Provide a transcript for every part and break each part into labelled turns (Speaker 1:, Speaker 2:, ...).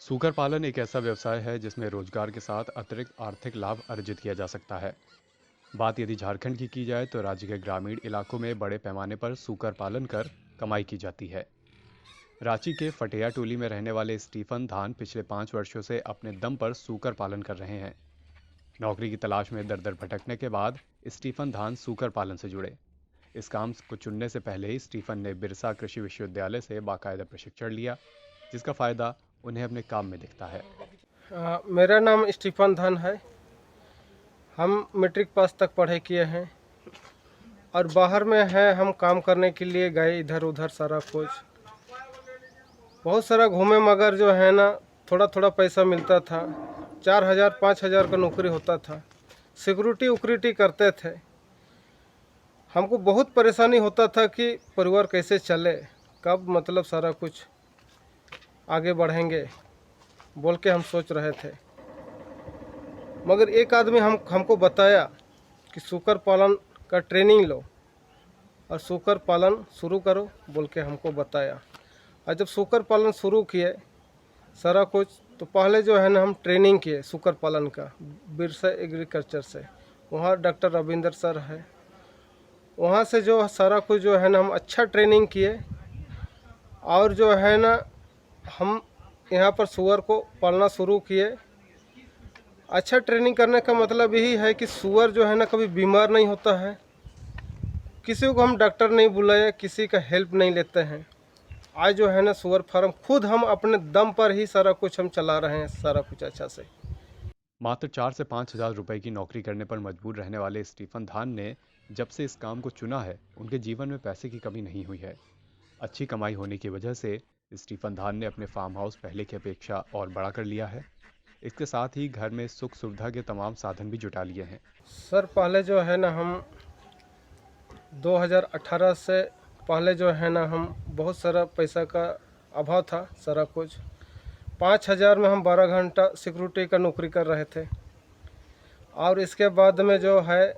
Speaker 1: सूकर पालन एक ऐसा व्यवसाय है जिसमें रोजगार के साथ अतिरिक्त आर्थिक लाभ अर्जित किया जा सकता है। बात यदि झारखंड की जाए तो राज्य के ग्रामीण इलाकों में बड़े पैमाने पर सूकर पालन कर कमाई की जाती है। रांची के फटेया टोली में रहने वाले स्टीफन धान पिछले 5 वर्षों से अपने दम पर सूकर पालन कर रहे हैं। नौकरी की तलाश में दर दर भटकने के बाद स्टीफन धान सूकर पालन से जुड़े। इस काम को चुनने से पहले ही स्टीफन ने बिरसा कृषि विश्वविद्यालय से बाकायदा प्रशिक्षण लिया, जिसका फायदा उन्हें अपने काम में दिखता है।
Speaker 2: मेरा नाम स्टीफन धन है। हम मैट्रिक पास तक पढ़ाई किए हैं और बाहर में है, हम काम करने के लिए गए इधर उधर सारा कुछ, बहुत सारा घूमे, मगर जो है ना थोड़ा थोड़ा पैसा मिलता था। 4,000 5,000 का नौकरी होता था, सिक्योरिटी उक्रिटी करते थे। हमको बहुत परेशानी होता था कि परिवार कैसे चले, कब मतलब सारा कुछ आगे बढ़ेंगे बोल के हम सोच रहे थे। मगर एक आदमी हमको बताया कि सूकर पालन का ट्रेनिंग लो और सूकर पालन शुरू करो बोल के हमको बताया। और जब सूकर पालन शुरू किए सारा कुछ, तो पहले जो है ना हम ट्रेनिंग किए सूकर पालन का बिरसा एग्रीकल्चर से। वहाँ डॉक्टर रविंदर सर है, वहाँ से जो सारा कुछ जो है ना हम अच्छा ट्रेनिंग किए। और जो है ना हम यहाँ पर सूअर को पालना शुरू किए। अच्छा ट्रेनिंग करने का मतलब यही है कि सूअर जो है ना कभी बीमार नहीं होता है, किसी को हम डॉक्टर नहीं बुलाए, किसी का हेल्प नहीं लेते हैं। आज जो है ना सूअर फार्म खुद हम अपने दम पर ही सारा कुछ हम चला रहे हैं, सारा कुछ अच्छा से।
Speaker 1: मात्र 4 से 5 हज़ार रुपए की नौकरी करने पर मजबूर रहने वाले स्टीफन धान ने जब से इस काम को चुना है, उनके जीवन में पैसे की कमी नहीं हुई है। अच्छी कमाई होने की वजह से स्टीफन धान ने अपने फार्म हाउस पहले की अपेक्षा और बड़ा कर लिया है। इसके साथ ही घर में सुख सुविधा के तमाम साधन भी जुटा लिए हैं।
Speaker 2: सर पहले जो है ना हम 2018 से पहले जो है ना हम बहुत सारा पैसा का अभाव था। सारा कुछ 5,000 में हम 12 घंटा सिक्योरिटी का नौकरी कर रहे थे। और इसके बाद में जो है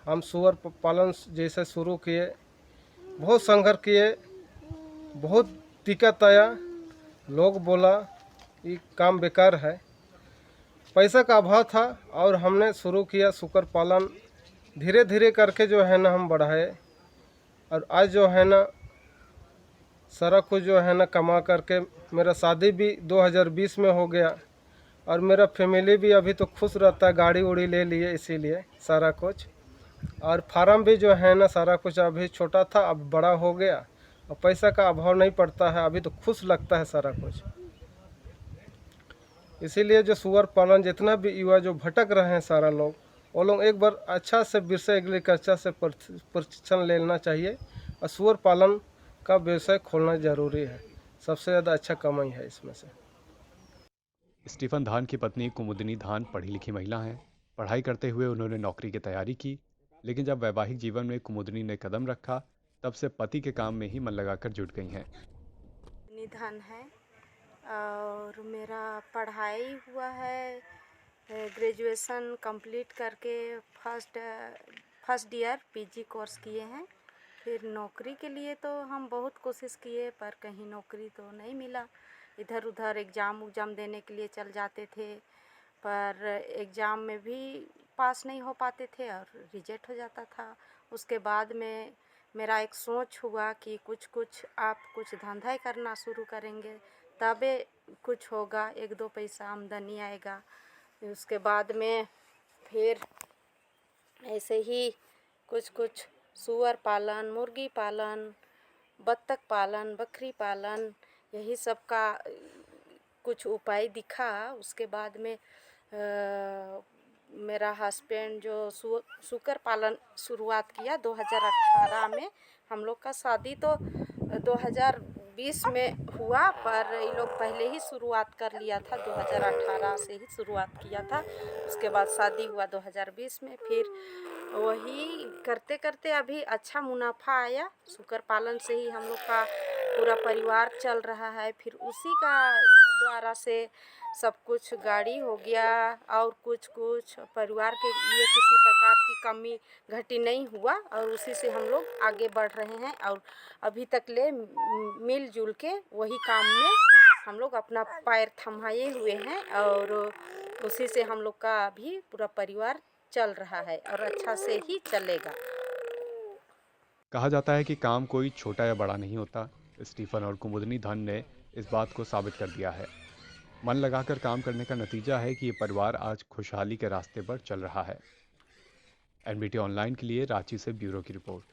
Speaker 2: हम सूअर पालन जैसे शुरू किए, बहुत संघर्ष किए, बहुत दिक्कत आया। लोग बोला ये काम बेकार है, पैसा का अभाव था। और हमने शुरू किया सूकर पालन, धीरे धीरे करके जो है ना हम बढ़ाए। और आज जो है ना सारा कुछ जो है ना कमा करके मेरा शादी भी 2020 में हो गया। और मेरा फैमिली भी अभी तो खुश रहता है, गाड़ी उड़ी ले लिए इसीलिए सारा कुछ। और फार्म भी जो है ना सारा कुछ अभी छोटा था, अब बड़ा हो गया और पैसा का अभाव नहीं पड़ता है, अभी तो खुश लगता है सारा कुछ। इसीलिए जो सुअर पालन जितना भी युवा जो भटक रहे हैं सारा लोग, वो लोग एक बार अच्छा से बिरसा एग्रीकल्चर से प्रशिक्षण लेना चाहिए और सुअर पालन का व्यवसाय खोलना ज़रूरी है। सबसे ज़्यादा अच्छा कमाई है इसमें से।
Speaker 1: स्टीफन धान की पत्नी कुमुदनी धान पढ़ी लिखी महिला हैं। पढ़ाई करते हुए उन्होंने नौकरी की तैयारी की, लेकिन जब वैवाहिक जीवन में कुमुदनी ने कदम रखा, तब से पति के काम में ही मन लगाकर जुट गई हैं।
Speaker 3: निधन है और मेरा पढ़ाई हुआ है, ग्रेजुएशन कंप्लीट करके फर्स्ट ईयर पीजी कोर्स किए हैं। फिर नौकरी के लिए तो हम बहुत कोशिश किए पर कहीं नौकरी तो नहीं मिला। इधर उधर एग्ज़ाम देने के लिए चल जाते थे, पर एग्ज़ाम में भी पास नहीं हो पाते थे और रिजेक्ट हो जाता था। उसके बाद में मेरा एक सोच हुआ कि कुछ आप कुछ धंधा ही करना शुरू करेंगे तबे कुछ होगा, 1-2 पैसा आमदनी आएगा। उसके बाद में फिर ऐसे ही कुछ सूअर पालन, मुर्गी पालन, बत्तख पालन, बकरी पालन, यही सब का कुछ उपाय दिखा। उसके बाद में मेरा हस्बैंड जो सूकर पालन शुरुआत किया 2018 में। हम लोग का शादी तो 2020 में हुआ, पर ये लोग पहले ही शुरुआत कर लिया था, 2018 से ही शुरुआत किया था। उसके बाद शादी हुआ 2020 में। फिर वही करते करते अभी अच्छा मुनाफा आया। सूकर पालन से ही हम लोग का पूरा परिवार चल रहा है। फिर उसी का द्वारा से सब कुछ गाड़ी हो गया और कुछ परिवार के लिए किसी प्रकार की कमी घटी नहीं हुआ और उसी से हम लोग आगे बढ़ रहे हैं और अभी तक ले मिलजुल के वही काम में हम लोग अपना पैर थमाए हुए हैं और उसी से हम लोग का भी पूरा परिवार चल रहा है और अच्छा से ही चलेगा।
Speaker 1: कहा जाता है कि काम कोई छोटा या बड़ा नहीं होता। स्टीफन और कुमुदनी धन ने इस बात को साबित कर दिया है। मन लगाकर काम करने का नतीजा है कि ये परिवार आज खुशहाली के रास्ते पर चल रहा है। एनबीटी ऑनलाइन के लिए रांची से ब्यूरो की रिपोर्ट।